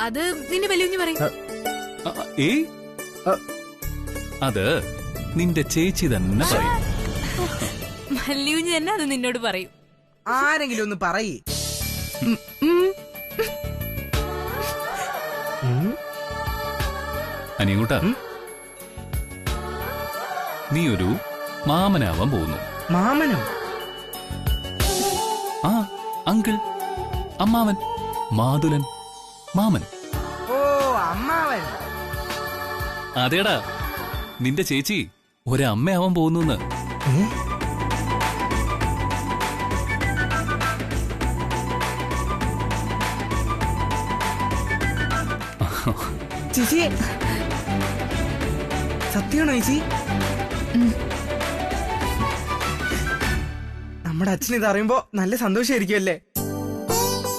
അത് നിന്റെ വലിയ പറയും. അത് നിന്റെ ചേച്ചി തന്നെ പറയും. മല്ലികുഞ്ഞ് തന്നെ അത് നിന്നോട് പറയും. ആരെങ്കിലും ഒന്ന് പറയേ. അനിയൻകുട്ടാ, നീ ഒരു മാമനാവാൻ പോകുന്നു. മാമനോ? ആ, അങ്കിൾ, അമ്മാവൻ, മാതുലൻ, മാമൻ. ഓ, അമ്മാവൻ. അതേടാ, നിന്റെ ചേച്ചി ഒരമ്മയാവാൻ പോകുന്നു. ചേച്ചി, സത്യമാണോ ചേച്ചി? നമ്മുടെ അച്ഛൻ ഇത് അറിയുമ്പോ നല്ല സന്തോഷമായിരിക്കുമല്ലേ?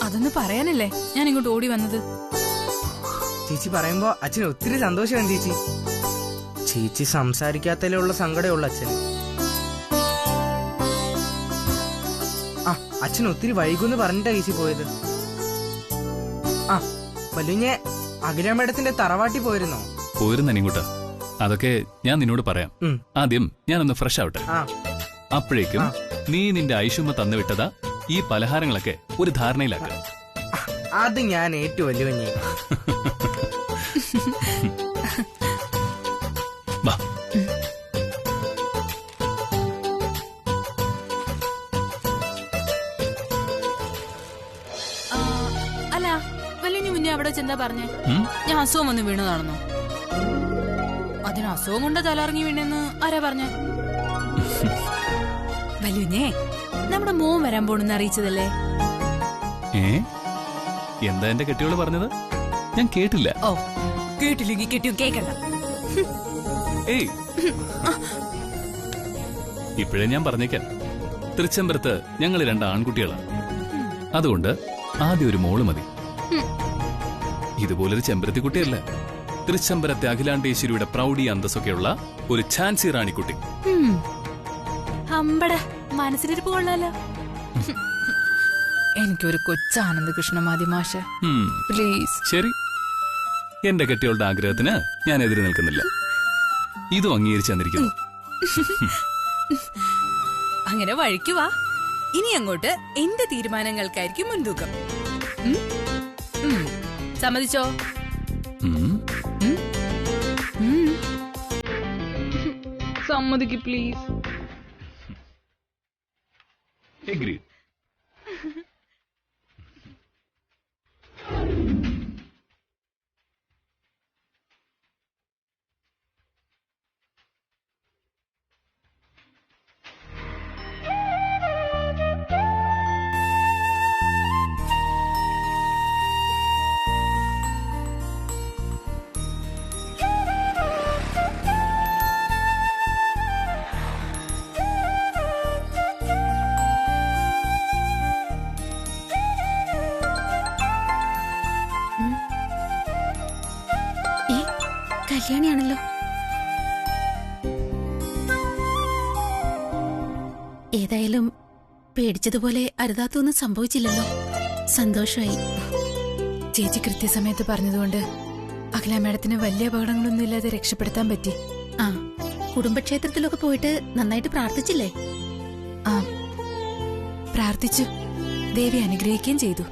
അതൊന്ന് പറയാനല്ലേ ഞാൻ ഇങ്ങോട്ട് ഓടി വന്നത്. ചേച്ചി പറയുമ്പോ അച്ഛന് ഒത്തിരി സന്തോഷമാണ് ചേച്ചി. ചേച്ചി സംസാരിക്കാത്തതിലുള്ള സങ്കടമുള്ള അച്ഛന്. ആ, അച്ഛൻ ഒത്തിരി വൈകുന്ന് പറഞ്ഞിട്ടാ ചേച്ചി പോയത്. ആ, വല്യുഞ്ഞെ അഖില മേഡത്തിന്റെ തറവാട്ടി പോയിരുന്നോ? പോയിരുന്നു അനിയൻകുട്ടാ. അതൊക്കെ ഞാൻ നിന്നോട് പറയാം. ആദ്യം ഞാനൊന്ന് ഫ്രഷ് ആവട്ടെ. അപ്പോഴേക്കും നീ നിന്റെ ഐഷുമ്മ തന്നുവിട്ടതാ ഈ പലഹാരങ്ങളൊക്കെ ഒരു ധാരണയിലാക്ക. അത് ഞാൻ ഏറ്റു വല്യുഞ്ഞെ. അല്ല, വല്യുഞ്ഞ് മുന്നേ അവിടെ ചെന്താ പറഞ്ഞേ? ഞാൻ അസുഖം വന്ന് വീണതാണെന്നോ? അതിന് അസുഖം കൊണ്ട് തലറങ്ങി വീണെന്ന് ആരാ പറഞ്ഞേ? വല്യുഞ്ഞേ, നമ്മുടെ മോൻ വരാൻ പോണെന്ന് അറിയിച്ചതല്ലേ? എന്താ എന്റെ കെട്ടിയോള് പറഞ്ഞത്? ഞാൻ കേട്ടില്ല. ഓ, കേട്ടില്ലെങ്കിൽ കെട്ടിയും കേക്കണ്ട. ഏയ്, ഇപ്പോഴേ ഞാൻ പറഞ്ഞേക്കാം. തൃച്ചംബരത്ത് ഞങ്ങൾ 2 ആൺകുട്ടികളാണ്. അതുകൊണ്ട് ആദ്യം ഒരു മോള് മതി. ഇതുപോലൊരു ചെമ്പരത്തിക്കുട്ടിയല്ല, തൃച്ചംബരത്തെ അഖിലാണ്ടേശ്വരിയുടെ പ്രൗഢി അന്തസ്സൊക്കെയുള്ള ഒരു ഝാൻസി റാണിക്കുട്ടി. അമ്പട, മനസ്സിലിരിപ്പ് കൊള്ളാലോ. എനിക്കൊരു കൊച്ചാനന്ദകൃഷ്ണ മതി മാഷെ, പ്ലീസ്. ശരി, എന്റെ കെട്ടിയോളുടെ ആഗ്രഹത്തിന് ഞാൻ എതിര് നിൽക്കുന്നില്ല. ഇതും അംഗീകരിച്ചു തന്നിരിക്കുന്നു. അങ്ങനെ വഴിക്കുവാ. ഇനി അങ്ങോട്ട് എന്റെ തീരുമാനങ്ങൾക്കായിരിക്കും മുൻതൂക്കം. സമ്മതിച്ചോ? സമ്മതിക്ക് പ്ലീസ്. Agreed. കല്യാണിയാണല്ലോ. ഏതായാലും പേടിച്ചതുപോലെ അരുതാത്തൊന്നും സംഭവിച്ചില്ലല്ലോ. സന്തോഷമായി. ചേച്ചി കൃത്യസമയത്ത് പറഞ്ഞതുകൊണ്ട് അഖില മേഡത്തിന് വലിയ അപകടങ്ങളൊന്നും ഇല്ലാതെ രക്ഷപ്പെടുത്താൻ പറ്റി. ആ, കുടുംബക്ഷേത്രത്തിലൊക്കെ പോയിട്ട് നന്നായിട്ട് പ്രാർത്ഥിച്ചില്ലേ? ആ, പ്രാർത്ഥിച്ചു. ദേവി അനുഗ്രഹിക്കുകയും ചെയ്തു.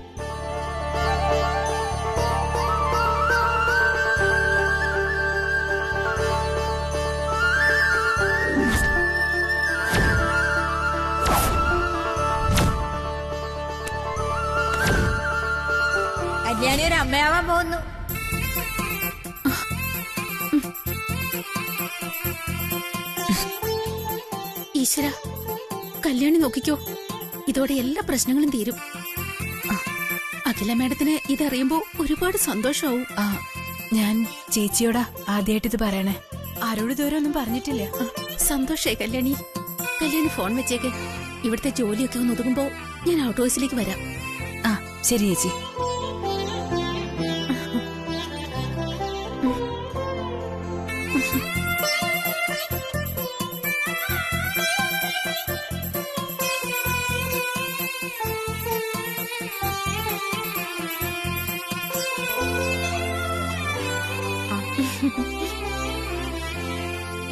കല്യാണി ഒരു അമ്മയാവാൻ പോകുന്നു. ഈശ്വര, കല്യാണി നോക്കിക്കോ, ഇതോടെ എല്ലാ പ്രശ്നങ്ങളും തീരും. അഖില മേഡത്തിന് ഇതറിയുമ്പോ ഒരുപാട് സന്തോഷമാവും. ഞാൻ ചേച്ചിയോടാ ആദ്യമായിട്ട് ഇത് പറയണേ. ആരോട് ഇതുവരെ ഒന്നും പറഞ്ഞിട്ടില്ല. സന്തോഷായി കല്യാണി. കല്യാണി ഫോൺ വെച്ചേക്ക്. ഇവിടുത്തെ ജോലിയൊക്കെ ഒന്ന് ഒതുങ്ങുമ്പോ ഞാൻ ഔട്ട് ഹൗസിലേക്ക് വരാം. ആ, ശരി ചേച്ചി.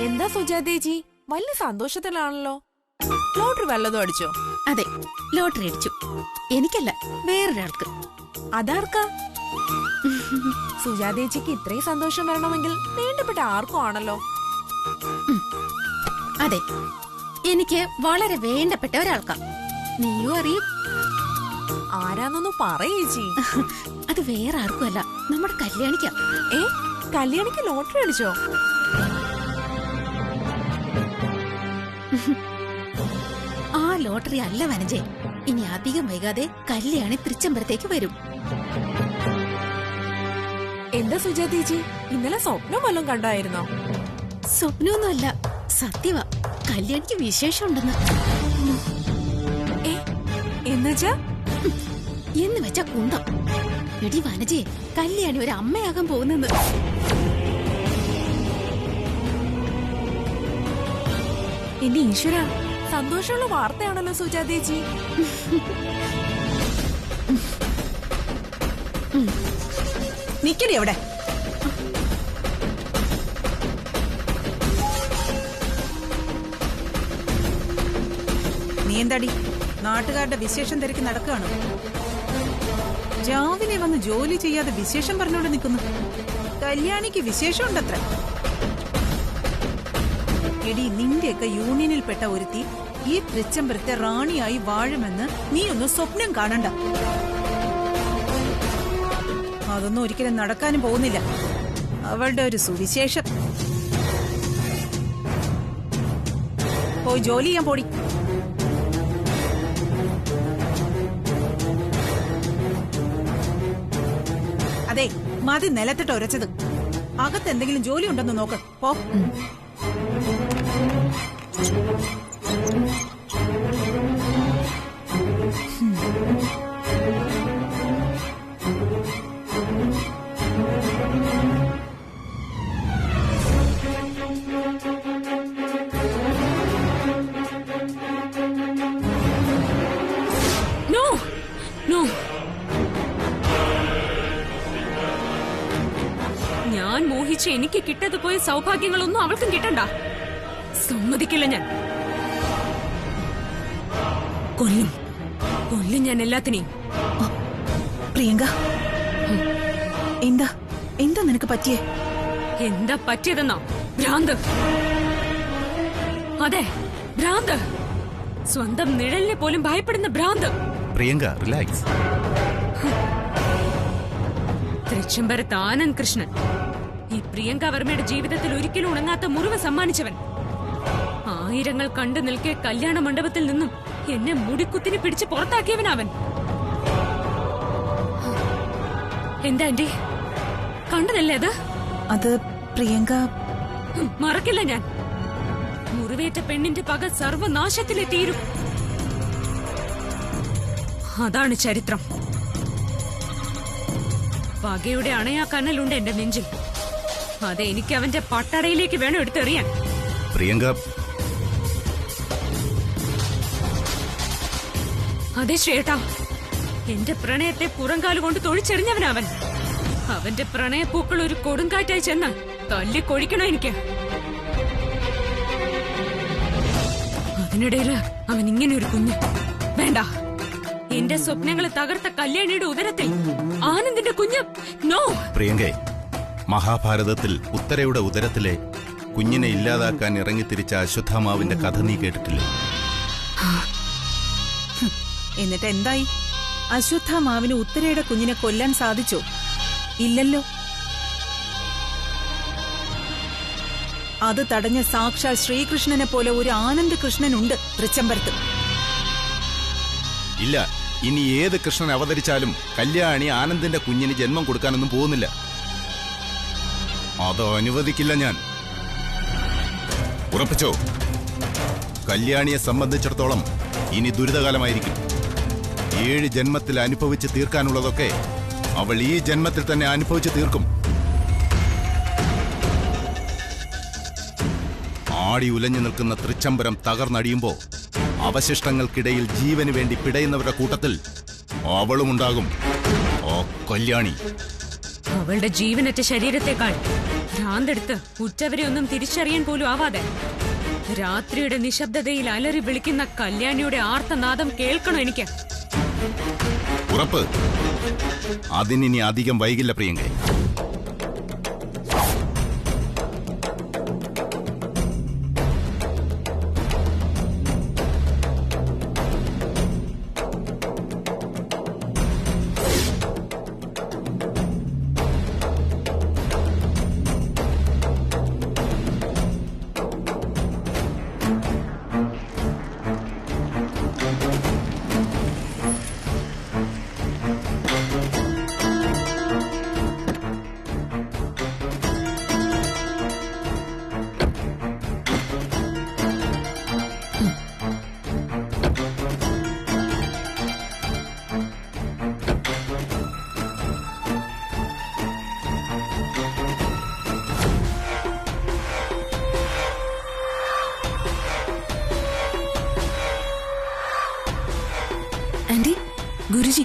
എന്താ സുജാതേച്ചി വലിയ സന്തോഷത്തിലാണല്ലോ. ലോട്ടറി വല്ലതും അടിച്ചോ? അതെ, ലോട്ടറി അടിച്ചു. എനിക്കല്ല, വേറൊരാൾക്ക്. അതാർക്കാ? സുജാതേച്ചിക്ക് ഇത്രയും സന്തോഷം വരണമെങ്കിൽ വേണ്ടപ്പെട്ട ആർക്കും ആണല്ലോ. അതെ, എനിക്ക് വളരെ വേണ്ടപ്പെട്ട ഒരാൾക്കാ. നീയും അറിയും. ആരാന്നൊന്നു പറയേച്ചി. അത് വേറെ ആർക്കും അല്ല, നമ്മുടെ കല്യാണിക്കാം. കല്യാണിക്ക് ലോട്ടറി അടിച്ചോ? ആ ലോട്ടറി അല്ല വനജെ. ഇനി അധികം വൈകാതെ കല്യാണി തൃച്ചംബരത്തേക്ക് വരും. എന്താ സുജാതേച്ചി, ഇന്നലെ സ്വപ്നം വല്ലതും കണ്ടായിരുന്നോ? സ്വപ്നമൊന്നുമല്ല, സത്യവാ. കല്യാണിക്ക് വിശേഷം ഉണ്ടെന്ന്. എന്നുവെച്ചാ? എന്ന് വെച്ചാ കുന്തം. എടി വനജെ, കല്യാണി ഒരു അമ്മയാകാൻ പോകുന്നെന്ന്. എന്റെ ഈശ്വര, സന്തോഷമുള്ള വാർത്തയാണല്ലോ സുജാതേച്ചി. നിക്കടി അവിടെ. നീ എന്താടി നാട്ടുകാരുടെ വിശേഷം തിരക്കി നടക്കുകയാണോ? രാവിലെ വന്ന് ജോലി ചെയ്യാതെ വിശേഷം പറഞ്ഞോണ്ട് നിൽക്കുന്നു. കല്യാണിക്ക് വിശേഷം ഉണ്ടത്ര. എടി, നിന്റെയൊക്കെ യൂണിയനിൽപ്പെട്ട ഒരുത്തി ഈ തൃച്ചംബരത്തെ റാണിയായി വാഴുമെന്ന് നീ ഒന്ന് സ്വപ്നം കാണണ്ട. അതൊന്നും ഒരിക്കലും നടക്കാനും പോകുന്നില്ല. അവളുടെ ഒരു സുവിശേഷം. പോയി ജോലി ചെയ്യാൻ പോടി. അതെ, മതി നിലത്തിട്ട് ഉരച്ചത്. അകത്ത് എന്തെങ്കിലും ജോലി ഉണ്ടെന്ന് നോക്ക്. പോ. ഞാൻ മോഹിച്ച എനിക്ക് കിട്ടാതെ പോയ സൗഭാഗ്യങ്ങളൊന്നും അവൾക്കും കിട്ടണ്ട. സമ്മതിക്കില്ല ഞാൻ. കൊല്ലും ഞാൻ എല്ലാത്തിനെയും. പ്രിയങ്ക, എന്താ എന്താ നിനക്ക് പറ്റിയേ? എന്താ പറ്റിയതെന്നോ? ഭ്രാന്ത്. അതെ, ഭ്രാന്ത്. സ്വന്തം നിഴലിനെ പോലും ഭയപ്പെടുന്ന ഭ്രാന്ത്. പ്രിയങ്ക, റിലാക്സ്. തൃച്ചംബരത്ത് ആനന്ദ് കൃഷ്ണൻ, ഈ പ്രിയങ്ക വർമ്മയുടെ ജീവിതത്തിൽ ഒരിക്കലും ഉണങ്ങാത്ത മുറിവ് സമ്മാനിച്ചവൻ. ആയിരങ്ങൾ കണ്ടു നിൽക്കെ കല്യാണ മണ്ഡപത്തിൽ നിന്നും എന്നെ മുടിക്കുത്തിന് പിടിച്ച് പുറത്താക്കിയവനവൻ. എന്താ ആന്റി, കണ്ടതല്ലേ അത്? അത് പ്രിയങ്ക. മറക്കില്ല ഞാൻ. മുറിവേറ്റ പെണ്ണിന്റെ പക സർവനാശത്തിലെ തീരും. അതാണ് ചരിത്രം. പകയുടെ അണയാ കനലുണ്ട് എന്റെ നെഞ്ചിൽ. അതെ, എനിക്ക് അവന്റെ പട്ടടയിലേക്ക് വേണം എടുത്തെറിയാൻ. പ്രിയങ്ക, അതെ ശ്വേട്ടാ, എന്റെ പ്രണയത്തെ പുറംകാലുകൊണ്ട് തൊഴിച്ചെറിഞ്ഞവനവൻ. അവന്റെ പ്രണയപ്പൂക്കൾ ഒരു കൊടുങ്കാറ്റായി ചെന്ന് തല്ലിക്കൊഴിക്കണോ എനിക്ക്? അതിനിടയില് അവൻ ഇങ്ങനെ ഒരു കുഞ്ഞ്. വേണ്ട, എന്റെ സ്വപ്നങ്ങളെ തകർത്ത കല്യാണിയുടെ ഉദരത്തിൽ ആനന്ദിന്റെ കുഞ്ഞ്. നോ പ്രിയങ്കേ, മഹാഭാരതത്തിൽ ഉത്തരയുടെ ഉദരത്തിലെ കുഞ്ഞിനെ ഇല്ലാതാക്കാൻ ഇറങ്ങിത്തിരിച്ച അശ്വത്ഥാമാവിന്റെ കഥ നീ കേട്ടിട്ടില്ലേ? എന്നിട്ട് എന്തായി? അശ്വത്ഥാമാവിന് ഉത്തരയുടെ കുഞ്ഞിനെ കൊല്ലാൻ സാധിച്ചോ? ഇല്ലല്ലോ. അത് തടഞ്ഞ സാക്ഷാൽ ശ്രീകൃഷ്ണനെ പോലെ ഒരു ആനന്ദ കൃഷ്ണനുണ്ട് തൃച്ചംബരത്ത്. ഇല്ല, ഇനി ഏത് കൃഷ്ണൻ അവതരിച്ചാലും കല്യാണി ആനന്ദിന്റെ കുഞ്ഞിന് ജന്മം കൊടുക്കാനൊന്നും പോകുന്നില്ല. അത് അനുവദിക്കില്ല ഞാൻ. ഉറപ്പിച്ചോ? കല്യാണിയെ സംബന്ധിച്ചിടത്തോളം ഇനി ദുരിതകാലമായിരിക്കും. 7 ജന്മത്തിൽ അനുഭവിച്ച് തീർക്കാനുള്ളതൊക്കെ അവൾ ഈ ജന്മത്തിൽ തന്നെ അനുഭവിച്ച് തീർക്കും. ആടി ഉലഞ്ഞു നിൽക്കുന്ന തൃച്ചംബരം തകർന്നടിയുമ്പോ അവശിഷ്ടങ്ങൾക്കിടയിൽ ജീവന് വേണ്ടി പിടയുന്നവരുടെ കൂട്ടത്തിൽ അവളുമുണ്ടാകും. ഓ കല്യാണി, അവളുടെ ജീവനറ്റ ശരീരത്തെക്കാൾ ഭ്രാന്തെടുത്ത് ഉറ്റവരെ ഒന്നും തിരിച്ചറിയാൻ പോലും ആവാതെ രാത്രിയുടെ നിശബ്ദതയിൽ അലറി വിളിക്കുന്ന കല്യാണിയുടെ ആർത്തനാദം കേൾക്കണോ എനിക്ക്? ഉറപ്പ് അതിനി അധികം വൈകില്ല പ്രിയങ്കേ. ആന്റി, ഗുരുജി.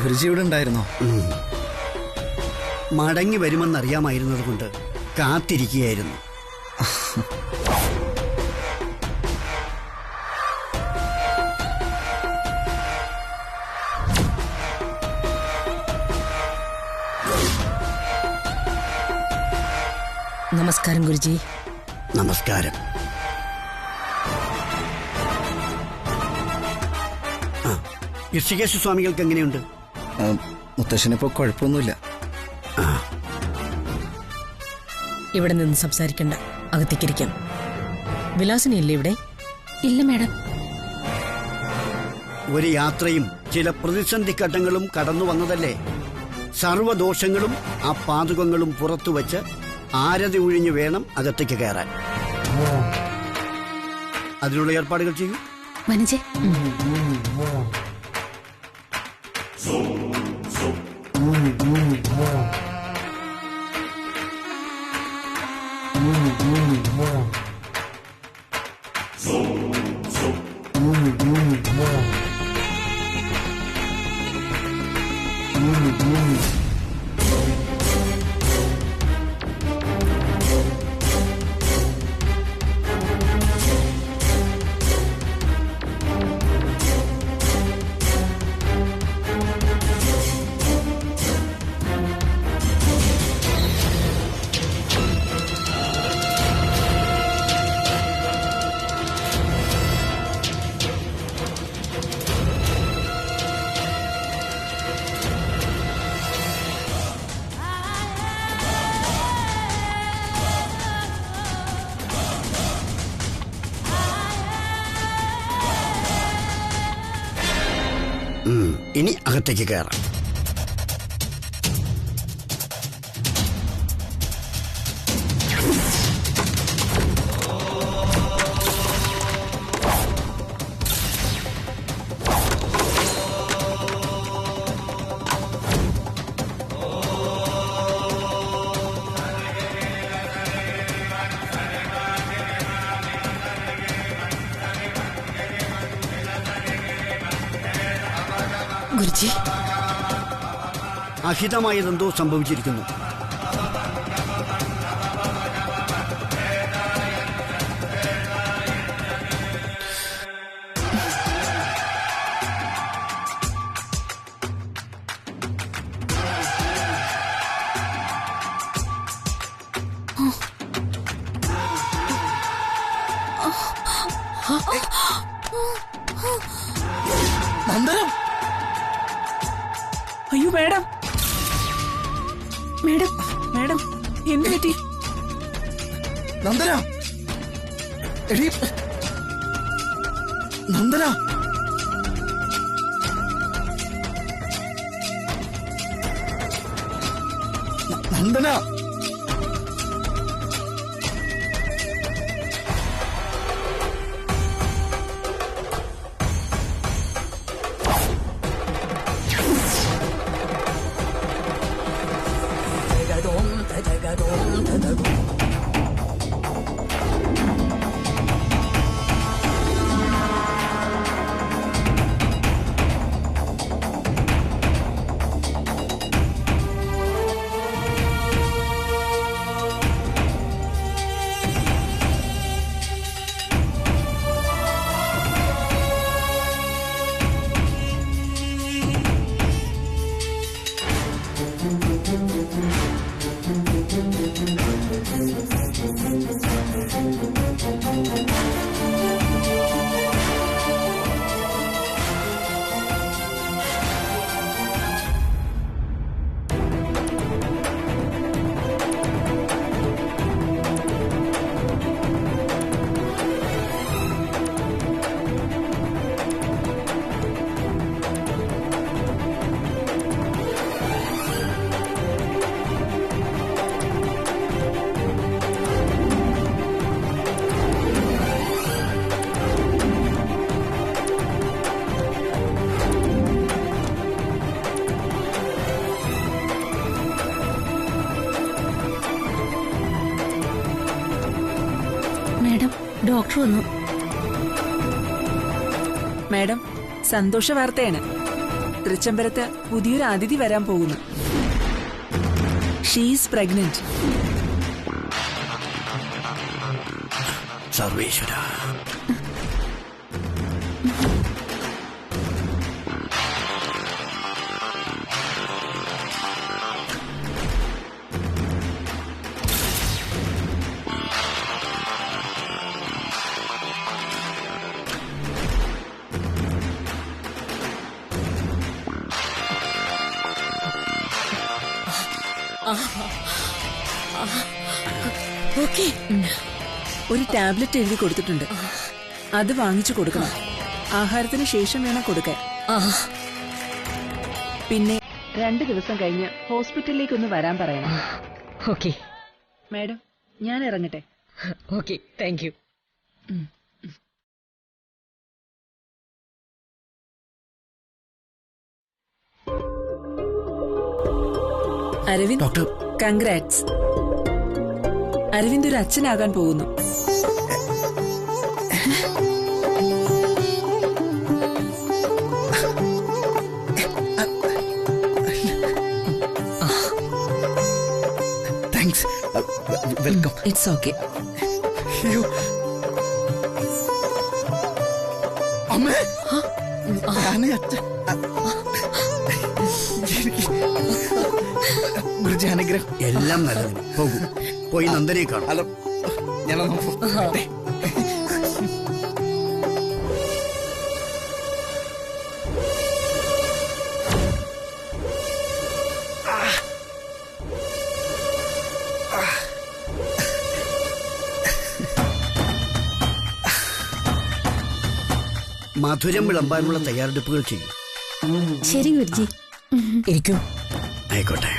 ഗുരുജി ഇവിടെ ഉണ്ടായിരുന്നോ? മടങ്ങി വരുമെന്നറിയാമായിരുന്നത് കൊണ്ട് കാത്തിരിക്കുകയായിരുന്നു. നമസ്കാരം ഗുരുജി. നമസ്കാരം. ഋഷികേശ സ്വാമികൾക്ക് എങ്ങനെയുണ്ട്? മുത്തശ്ശനിപ്പോ കുഴപ്പമൊന്നുമില്ല. ഇവിടെ നിന്ന് സംസാരിക്കണ്ട, അകത്തേക്കിരിക്കാം. വിലാസിനിയല്ലേ ഇവിടെ? ഇല്ല മാഡം. ഒരു യാത്രയും ചില പ്രതിസന്ധി ഘട്ടങ്ങളും കടന്നു വന്നതല്ലേ. സർവദോഷങ്ങളും ആ പാതുകങ്ങളും പുറത്തു വച്ച് ആരതി ഒഴിഞ്ഞു വേണം അകത്തേക്ക് കയറാൻ. അതിനുള്ള ഏർപ്പാടുകൾ ചെയ്യൂ. വനജെ, ഇനി അകത്തേക്ക് കയറാം. ഗുരുജി, അഹിതമായതെന്തോ സംഭവിച്ചിരിക്കുന്നു. നന്ദനം! അയ്യോ മാഡം, മാഡം, മാഡം, എന്ത് പറ്റി? നന്ദന! എടീ നന്ദന! നന്ദന! ഡോക്ടർ വന്നു. മാഡം, സന്തോഷ വാർത്തയാണ്. തൃച്ചംബരത്ത് പുതിയൊരു അതിഥി വരാൻ പോകുന്നു. She's pregnant. സർവേശ്വര. ഒരു ടാബ്ലറ്റ് എഴുതി കൊടുത്തിട്ടുണ്ട്. അത് വാങ്ങിച്ചു കൊടുക്കണം. ആഹാരത്തിന് ശേഷം വേണം കൊടുക്കാൻ. പിന്നെ 2 ദിവസം കഴിഞ്ഞ് ഹോസ്പിറ്റലിലേക്ക് ഒന്ന് വരാൻ പറയണം. ഓക്കെ മാഡം, ഞാൻ ഇറങ്ങട്ടെ. Okay, thank you. Aravind, doctor, congrats. Aravind ഒരു അച്ഛനാകാൻ പോകുന്നു. താങ്ക്സ്. വെൽക്കം. It's okay. അമ്മേ, ഞാനേ അച്ഛൻ. ഗുരുജാനുഗ്രഹം. എല്ലാം നല്ലതിന്. പോകൂ, പോയി നന്ദനെ കാണും. ഹലോ, ഞാനൊന്ന് പോട്ടെ. മധുരം വിളമ്പാനുള്ള തയ്യാറെടുപ്പുകൾ ചെയ്യും. ശരി ഗുരുജി. ഇരിക്കും. ആയിക്കോട്ടെ.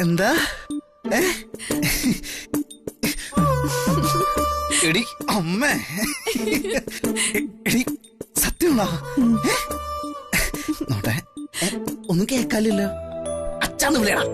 എന്താ? എടി അമ്മേ, എടി സത്യമാണോ? നോട്ടെ, ഒന്നും കേക്കാലില്ലോ. അച്ഛാന്ന് വിളിയടാ.